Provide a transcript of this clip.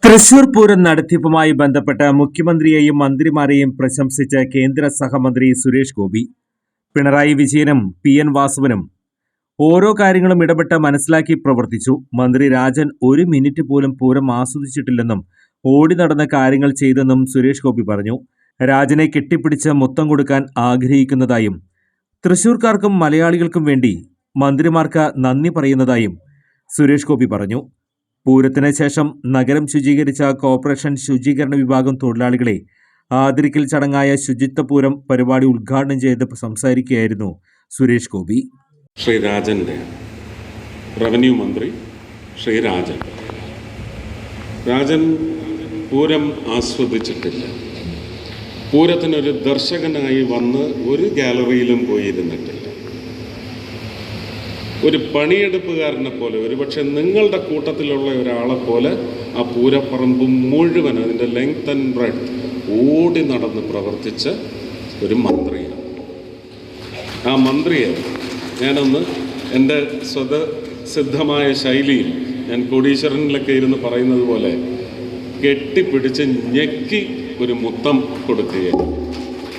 തൃശൂർ പൂരം നടത്തിപ്പുമായി ബന്ധപ്പെട്ട് മുഖ്യമന്ത്രിയെയും മന്ത്രിമാരെയും പ്രശംസിച്ച് കേന്ദ്ര സഹമന്ത്രി സുരേഷ് ഗോപി. പിണറായി വിജയനും PN വാസുവിനും ഓരോ കാര്യങ്ങളും ഇടപെട്ട് മനസ്സിലാക്കി പ്രവർത്തിച്ചു. മന്ത്രി രാജൻ ഒരു മിനിറ്റ് പോലും പൂരം ആസ്വദിച്ചിട്ടില്ലെന്നും ഓടി നടന്ന കാര്യങ്ങൾ ചെയ്തെന്നും സുരേഷ് ഗോപി പറഞ്ഞു. രാജനെ കെട്ടിപ്പിടിച്ച് മുത്തം കൊടുക്കാൻ ആഗ്രഹിക്കുന്നതായും തൃശൂർക്കാർക്കും മലയാളികൾക്കും വേണ്ടി മന്ത്രിമാർക്ക് നന്ദി പറയുന്നതായും സുരേഷ് ഗോപി പറഞ്ഞു. പൂരത്തിന് ശേഷം നഗരം ശുചീകരിച്ച കോർപ്പറേഷൻ ശുചീകരണ വിഭാഗം തൊഴിലാളികളെ ആദരിക്കൽ ചടങ്ങായ ശുചിത്വ പൂരം പരിപാടി ഉദ്ഘാടനം ചെയ്ത് സംസാരിക്കുകയായിരുന്നു സുരേഷ് ഗോപി. ശ്രീ രാജൻ്റെ റവന്യൂ മന്ത്രി ശ്രീ രാജൻ പൂരം ആസ്വദിച്ചിട്ടില്ല. പൂരത്തിനൊരു ദർശകനായി വന്ന് ഒരു ഗാലറിയിലും പോയിരുന്നിട്ടില്ല. ഒരു പണിയെടുപ്പുകാരനെ പോലെ, ഒരുപക്ഷെ നിങ്ങളുടെ കൂട്ടത്തിലുള്ള ഒരാളെ പോലെ ആ പൂരപ്പറമ്പ് മുഴുവൻ അതിൻ്റെ ലെങ്ത് ആൻഡ് ബ്രെഡ്ത്ത് ഓടി നടന്ന് പ്രവർത്തിച്ച ഒരു മന്ത്രിയാണ്. ആ മന്ത്രിയെ ഞാനൊന്ന് എൻ്റെ സ്വതസിദ്ധമായ ശൈലിയിൽ, ഞാൻ കോടീശ്വരനിലൊക്കെ ഇരുന്ന് പറയുന്നത് പോലെ, കെട്ടിപ്പിടിച്ച് ഞെക്കി ഒരു മുത്തം കൊടുക്കുകയാണ്.